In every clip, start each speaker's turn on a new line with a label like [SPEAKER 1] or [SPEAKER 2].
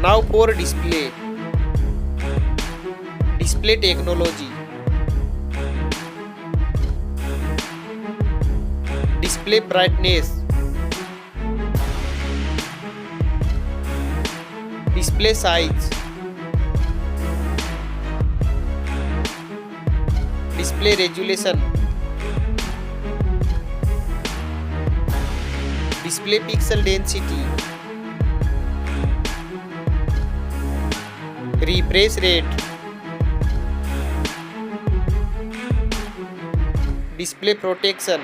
[SPEAKER 1] Now for display. Display technology. Display brightness. Display size. Display resolution. Display pixel density. Refresh rate. Display protection.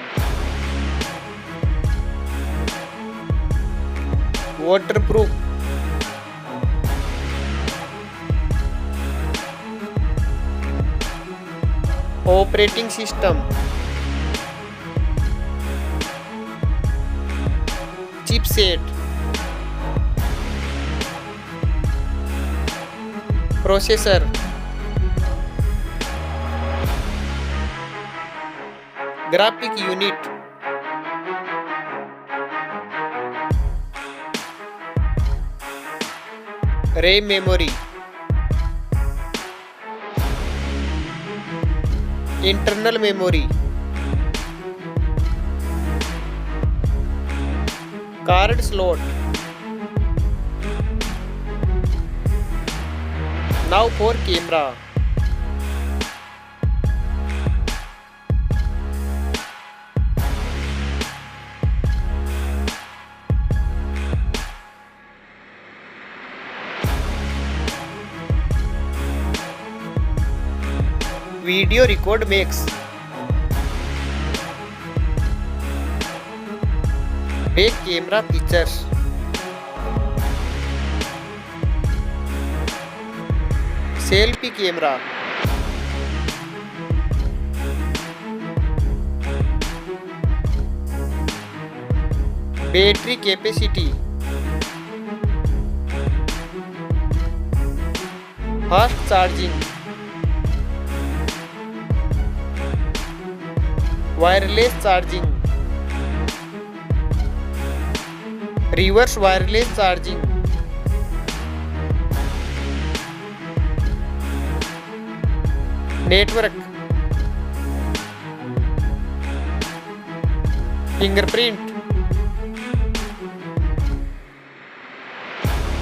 [SPEAKER 1] Waterproof. Operating system. Chipset. Processor. Graphic unit. RAM memory. Internal memory. Card slot. Now for camera. Video record makes. Back camera features. Selfie camera. Battery capacity. Fast charging. Wireless charging. Reverse wireless charging. Network. Fingerprint.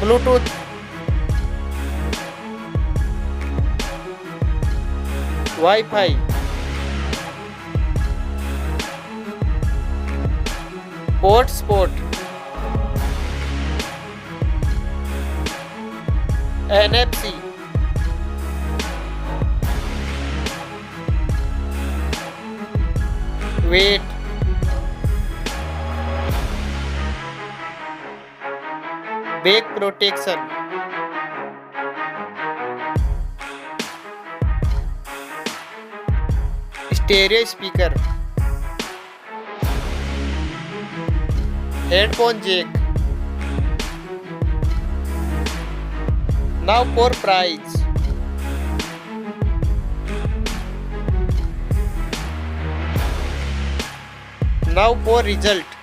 [SPEAKER 1] Bluetooth. Wi-Fi. Hotspot. NFC. Weight. Back protection. Stereo speaker. Headphone jack. Now for price. Now for result.